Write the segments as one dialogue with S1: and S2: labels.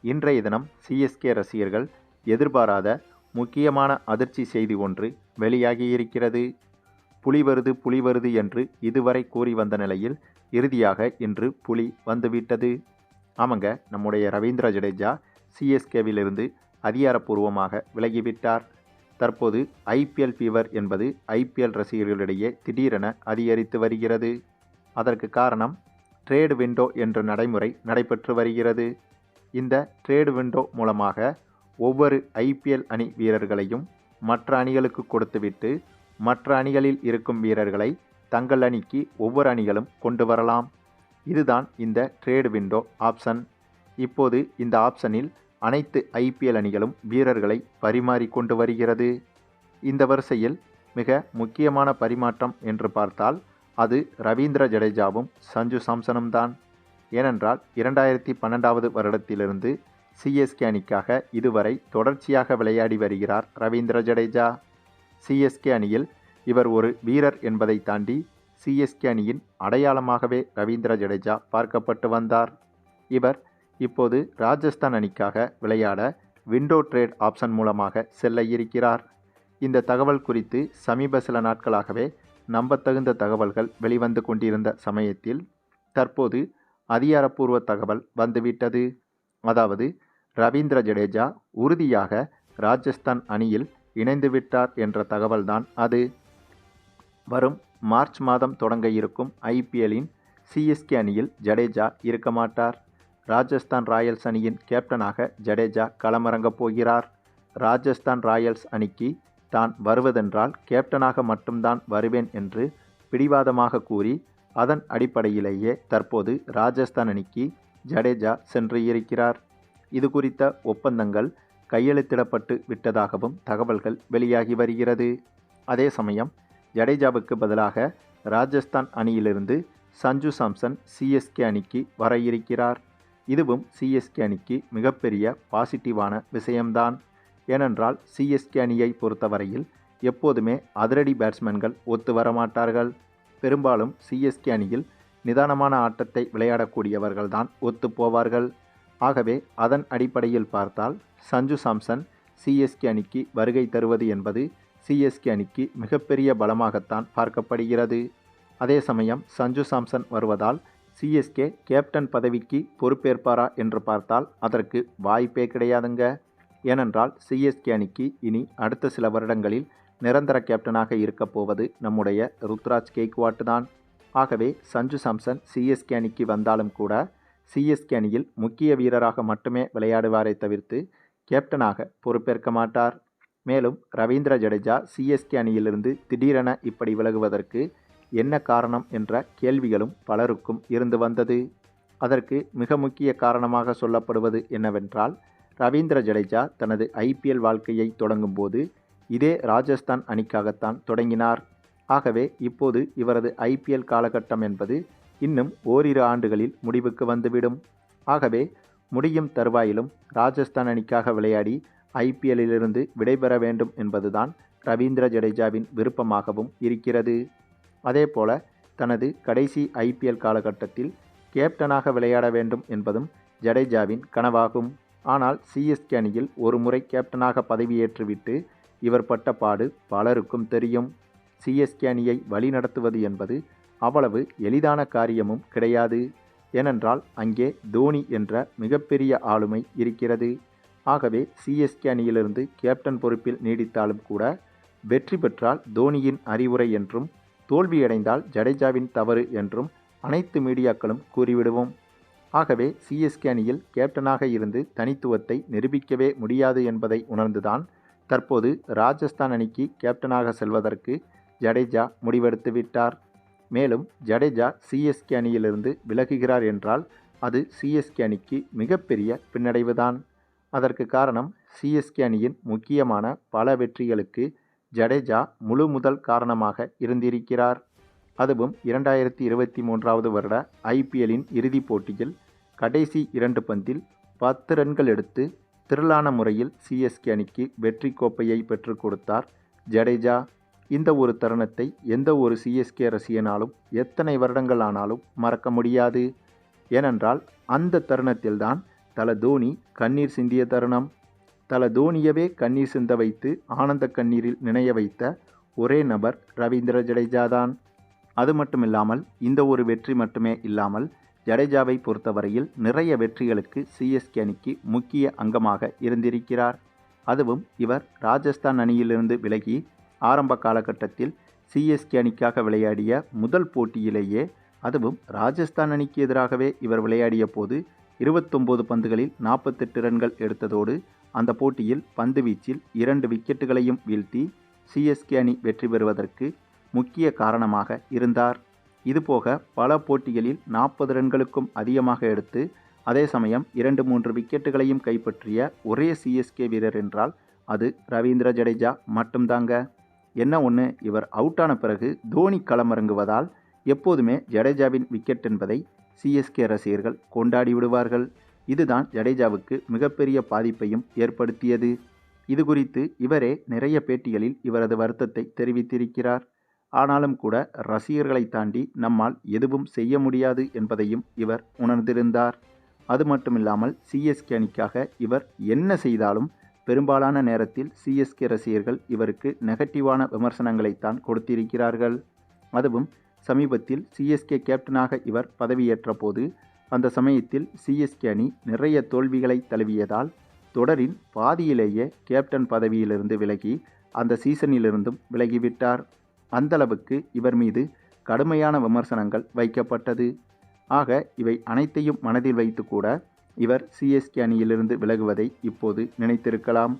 S1: இன்றைய தினம் சிஎஸ்கே ரசிகர்கள் எதிர்பாராத முக்கியமான அதிர்ச்சி செய்தி ஒன்று வெளியாகியிருக்கிறது. புலி வருது என்று இதுவரை கூறி வந்த நிலையில் இறுதியாக இன்று புலி வந்துவிட்டது. ஆமாங்க, நம்முடைய ரவீந்திர ஜடேஜா சிஎஸ்கேவிலிருந்து அதிகாரப்பூர்வமாக விலகிவிட்டார். தற்போது ஐபிஎல் ஃபீவர் என்பது ஐபிஎல் ரசிகர்களிடையே திடீரென அதிகரித்து வருகிறது. அதற்கு காரணம் ட்ரேடு விண்டோ என்ற நடைமுறை நடைபெற்று வருகிறது. இந்த ட்ரேடு விண்டோ மூலமாக ஒவ்வொரு ஐபிஎல் அணி வீரர்களையும் மற்ற அணிகளுக்கு கொடுத்துவிட்டு மற்ற அணிகளில் இருக்கும் வீரர்களை தங்கள் அணிக்கு ஒவ்வொரு அணிகளும் கொண்டு வரலாம். இதுதான் இந்த ட்ரேடு விண்டோ ஆப்ஷன். இப்போது இந்த ஆப்ஷனில் அனைத்து ஐபிஎல் அணிகளும் வீரர்களை பரிமாறிக்கொண்டு வருகிறது. இந்த வரிசையில் மிக முக்கியமான பரிமாற்றம் என்று பார்த்தால் அது ரவீந்திர ஜடேஜாவும் சஞ்சு சாம்சனும் தான். ஏனென்றால் 2012வது வருடத்திலிருந்து சிஎஸ்கே அணிக்காக இதுவரை தொடர்ச்சியாக விளையாடி வருகிறார் ரவீந்திர ஜடேஜா. சிஎஸ்கே அணியில் இவர் ஒரு வீரர் என்பதை தாண்டி சிஎஸ்கே அணியின் அடையாளமாகவே ரவீந்திர ஜடேஜா பார்க்கப்பட்டு வந்தார். இவர் இப்போது ராஜஸ்தான் அணிக்காக விளையாட விண்டோ ட்ரேட் ஆப்ஷன் மூலமாக செல்ல இருக்கிறார். இந்த தகவல் குறித்து சமீப சில நாட்களாகவே நம்பத்தகுந்த தகவல்கள் வெளிவந்து கொண்டிருந்த சமயத்தில் தற்போது அதிகாரப்பூர்வ தகவல் வந்துவிட்டது. அதாவது ரவீந்திர ஜடேஜா உறுதியாக ராஜஸ்தான் அணியில் இணைந்துவிட்டார் என்ற தகவல்தான் அது. வரும் மார்ச் மாதம் தொடங்க இருக்கும் ஐபிஎல்லின் சிஎஸ்கே அணியில் ஜடேஜா இருக்க மாட்டார். ராஜஸ்தான் ராயல்ஸ் அணியின் கேப்டனாக ஜடேஜா களமிறங்கப் போகிறார். ராஜஸ்தான் ராயல்ஸ் அணிக்கு தான் வருவதென்றால் கேப்டனாக மட்டும்தான் வருவேன் என்று பிடிவாதமாக கூறி அதன் அடிப்படையிலேயே தற்போது ராஜஸ்தான் அணிக்கு ஜடேஜா சென்று இருக்கிறார். இது குறித்த ஒப்பந்தங்கள் கையெழுத்திடப்பட்டு விட்டதாகவும் தகவல்கள் வெளியாகி வருகிறது. அதே சமயம் ஜடேஜாவுக்கு பதிலாக ராஜஸ்தான் அணியிலிருந்து சஞ்சு சாம்சன் சிஎஸ்கே அணிக்கு வர இருக்கிறார். இதுவும் சிஎஸ்கே அணிக்கு மிகப்பெரிய பாசிட்டிவான விஷயம்தான். ஏனென்றால் சிஎஸ்கே அணியை பொறுத்தவரையில் எப்போதுமே அதிரடி பேட்ஸ்மேன்கள் ஒத்து வரமாட்டார்கள். பெரும்பாலும் சிஎஸ்கே அணியில் நிதானமான ஆட்டத்தை விளையாடக்கூடியவர்கள்தான் ஒத்து போவார்கள். ஆகவே அதன் அடிப்படையில் பார்த்தால் சஞ்சு சாம்சன் சிஎஸ்கே அணிக்கு வருகை தருவது என்பது சிஎஸ்கே அணிக்கு மிகப்பெரிய பலமாகத்தான் பார்க்கப்படுகிறது. அதே சமயம் சஞ்சு சாம்சன் வருவதால் சிஎஸ்கே கேப்டன் பதவிக்கு பொறுப்பேற்பாரா என்று பார்த்தால் அதற்கு வாய்ப்பே கிடையாதுங்க. ஏனென்றால் சிஎஸ்கே அணிக்கு இனி அடுத்த சில வருடங்களில் நிரந்தர கேப்டனாக இருக்கப் போவது நம்முடைய ருத்ராஜ் கெய்க்வாட் தான். ஆகவே சஞ்சு சாம்சன் சிஎஸ்கே அணிக்கு வந்தாலும் கூட சிஎஸ்கே அணியில் முக்கிய வீரராக மட்டுமே விளையாடுவாரை தவிர்த்து கேப்டனாக பொறுப்பேற்க மாட்டார். மேலும் ரவீந்திர ஜடேஜா சிஎஸ்கே அணியிலிருந்து திடீரென இப்படி விலகுவதற்கு என்ன காரணம் என்ற கேள்விகளும் பலருக்கும் இருந்து வந்தது. அதற்கு மிக முக்கிய காரணமாக சொல்லப்படுவது என்னவென்றால் ரவீந்திர ஜடேஜா தனது ஐபிஎல் வாழ்க்கையை தொடங்கும் போது இதே ராஜஸ்தான் அணிக்காகத்தான் தொடங்கினார். ஆகவே இப்போது இவரது ஐபிஎல் காலகட்டம் என்பது இன்னும் ஓரிரு ஆண்டுகளில் முடிவுக்கு வந்துவிடும். ஆகவே முடியும் தருவாயிலும் ராஜஸ்தான் அணிக்காக விளையாடி ஐபிஎல்லிலிருந்து விடைபெற வேண்டும் என்பதுதான் ரவீந்திர ஜடேஜாவின் விருப்பமாகவும் இருக்கிறது. அதேபோல தனது கடைசி ஐபிஎல் காலகட்டத்தில் கேப்டனாக விளையாட வேண்டும் என்பதும் ஜடேஜாவின் கனவாகும். ஆனால் சிஎஸ்கே அணியில் ஒரு முறை கேப்டனாக பதவியேற்றுவிட்டு இவர் பட்ட பாடு பலருக்கும் தெரியும். சிஎஸ்கே அணியை வழிநடத்துவது என்பது அவ்வளவு எளிதான காரியமும் கிடையாது. ஏனென்றால் அங்கே தோனி என்ற மிகப்பெரிய ஆளுமை இருக்கிறது. ஆகவே சிஎஸ்கே அணியிலிருந்து கேப்டன் பொறுப்பில் நீடித்தாலும் கூட வெற்றி பெற்றால் தோனியின் அறிவுரை என்றும் தோல்வியடைந்தால் ஜடேஜாவின் தவறு என்றும் அனைத்து மீடியாக்களும் கூறிவிடுவோம். ஆகவே சிஎஸ்கே அணியில் கேப்டனாக இருந்து தனித்துவத்தை நிரூபிக்கவே முடியாது என்பதை உணர்ந்துதான் தற்போது ராஜஸ்தான் அணிக்கு கேப்டனாக செல்வதற்கு ஜடேஜா முடிவெடுத்து விட்டார். மேலும் ஜடேஜா சிஎஸ்கே அணியிலிருந்து விலகுகிறார் என்றால் அது சிஎஸ்கே அணிக்கு மிகப்பெரிய பின்னடைவுதான். அதற்கு காரணம் சிஎஸ்கே அணியின் முக்கியமான பல வெற்றிகளுக்கு ஜடேஜா முழு முதல் காரணமாக இருந்திருக்கிறார். அதுவும் 2023வது வருட ஐபிஎல்லின் இறுதிப் போட்டியில் கடைசி 2 பந்தில் 10 ரன்கள் எடுத்து திரளான முறையில் சிஎஸ்கே அணிக்கு வெற்றி கோப்பையை பெற்றுக் கொடுத்தார் ஜடேஜா. இந்த ஒரு தருணத்தை எந்த ஒரு சிஎஸ்கே ரசிகனாலும் எத்தனை வருடங்கள் ஆனாலும் மறக்க முடியாது. ஏனென்றால் அந்த தருணத்தில்தான் தல தோனி கண்ணீர் சிந்திய தருணம். தல தோனியவே கண்ணீர் சிந்த வைத்து ஆனந்த கண்ணீரில் நினைய வைத்த ஒரே நபர் ரவீந்திர ஜடேஜா தான். அது மட்டுமில்லாமல் இந்த ஒரு வெற்றி மட்டுமே இல்லாமல் ஜடேஜாவை பொறுத்தவரையில் நிறைய வெற்றிகளுக்கு சிஎஸ்கே அணிக்கு முக்கிய அங்கமாக இருந்திருக்கிறார். அதுவும் இவர் ராஜஸ்தான் அணியிலிருந்து விலகி ஆரம்ப காலகட்டத்தில் சிஎஸ்கே அணிக்காக விளையாடிய முதல் போட்டியிலேயே, அதுவும் ராஜஸ்தான் அணிக்கு எதிராகவே இவர் விளையாடிய போது 29 பந்துகளில் 48 ரன்கள் எடுத்ததோடு அந்த போட்டியில் பந்து வீச்சில் 2 விக்கெட்டுகளையும் வீழ்த்தி சிஎஸ்கே அணி வெற்றி பெறுவதற்கு முக்கிய காரணமாக இருந்தார். இதுபோக பல போட்டிகளில் 40 ரன்களுக்கும் அதிகமாக எடுத்து அதே சமயம் 2-3 விக்கெட்டுகளையும் கைப்பற்றிய ஒரே சிஎஸ்கே வீரர் என்றால் அது ரவீந்திர ஜடேஜா மட்டும்தாங்க. என்ன ஒன்று, இவர் அவுட்டான பிறகு தோனி களமிறங்குவதால் எப்போதுமே ஜடேஜாவின் விக்கெட் என்பதை சிஎஸ்கே ரசிகர்கள் கொண்டாடி விடுவார்கள். இதுதான் ஜடேஜாவுக்கு மிகப்பெரிய பாதிப்பையும் ஏற்படுத்தியது. இது குறித்து இவரே நிறைய பேட்டிகளில் இவரது வருத்தத்தை தெரிவித்திருக்கிறார். ஆனாலும் கூட ரசிகர்களை தாண்டி நம்மால் எதுவும் செய்ய முடியாது என்பதையும் இவர் உணர்ந்திருந்தார். அது மட்டுமில்லாமல் சிஎஸ்கே அணிக்காக இவர் என்ன செய்தாலும் பெரும்பாலான நேரத்தில் சிஎஸ்கே ரசிகர்கள் இவருக்கு நெகட்டிவான விமர்சனங்களைத்தான் கொடுத்திருக்கிறார்கள். அதுவும் சமீபத்தில் சிஎஸ்கே கேப்டனாக இவர் பதவியேற்ற போது அந்த சமயத்தில் சிஎஸ்கே அணி நிறைய தோல்விகளை தழுவியதால் தொடரின் பாதியிலேயே கேப்டன் பதவியிலிருந்து விலகி அந்த சீசனிலிருந்தும் விலகிவிட்டார். அந்தளவுக்கு இவர் மீது கடுமையான விமர்சனங்கள் வைக்கப்பட்டது. ஆக இவை அனைத்தையும் மனதில் வைத்து கூட இவர் சிஎஸ்கே அணியிலிருந்து விலகுவதை இப்போது நினைத்திருக்கலாம்.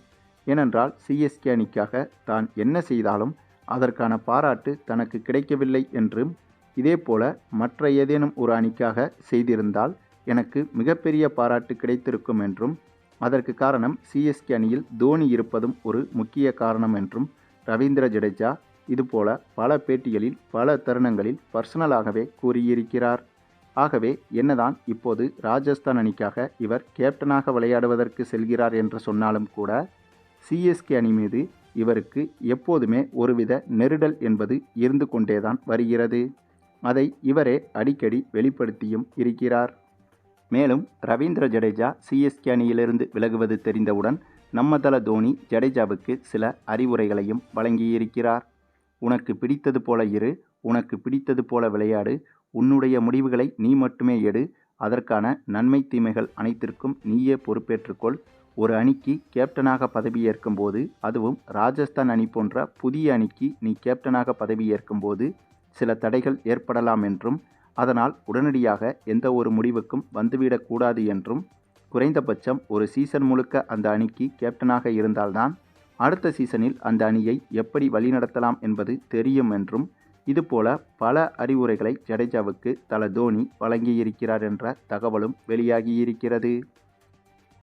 S1: ஏனென்றால் சிஎஸ்கே அணிக்காக தான் என்ன செய்தாலும் அதற்கான பாராட்டு தனக்கு கிடைக்கவில்லை என்றும், இதேபோல மற்ற ஏதேனும் ஒரு அணிக்காக செய்திருந்தால் எனக்கு மிகப்பெரிய பாராட்டு கிடைத்திருக்கும் என்றும், அதற்கு காரணம் சிஎஸ்கே அணியில் தோனி இருப்பதும் ஒரு முக்கிய காரணம் என்றும் ரவீந்திர ஜடேஜா இதுபோல பல பேட்டிகளில் பல தருணங்களில் பர்சனலாகவே கூறியிருக்கிறார். ஆகவே என்னதான் இப்போது ராஜஸ்தான் அணிக்காக இவர் கேப்டனாக விளையாடுவதற்கு செல்கிறார் என்று சொன்னாலும் கூட சிஎஸ்கே அணி மீது இவருக்கு எப்போதுமே ஒருவித நெருடல் என்பது இருந்து கொண்டேதான் வருகிறது. அதை இவரே அடிக்கடி வெளிப்படுத்தியும் இருக்கிறார். மேலும் ரவீந்திர ஜடேஜா சிஎஸ்கே அணியிலிருந்து விலகுவது தெரிந்தவுடன் நம்ம தல தோனி ஜடேஜாவுக்கு சில அறிவுரைகளையும் வழங்கியிருக்கிறார். உனக்கு பிடித்தது போல இரு, உனக்கு பிடித்தது போல விளையாடு, உன்னுடைய முடிவுகளை நீ மட்டுமே எடு, அதற்கான நன்மை தீமைகள் அனைத்திற்கும் நீயே பொறுப்பேற்றுக்கொள். ஒரு அணிக்கு கேப்டனாக பதவியேற்கும் போது, அதுவும் ராஜஸ்தான் அணி போன்ற புதிய அணிக்கு நீ கேப்டனாக பதவியேற்கும் போது சில தடைகள் ஏற்படலாம் என்றும், அதனால் உடனடியாக எந்த ஒரு முடிவுக்கும் வந்துவிடக்கூடாது என்றும், குறைந்தபட்சம் ஒரு சீசன் முழுக்க அந்த அணிக்கு கேப்டனாக இருந்தால்தான் அடுத்த சீசனில் அந்த அணியை எப்படி வழிநடத்தலாம் என்பது தெரியும் என்றும், இதுபோல பல அறிவுரைகளை ஜடேஜாவுக்கு தல தோனி வழங்கியிருக்கிறார் என்ற தகவலும் வெளியாகியிருக்கிறது.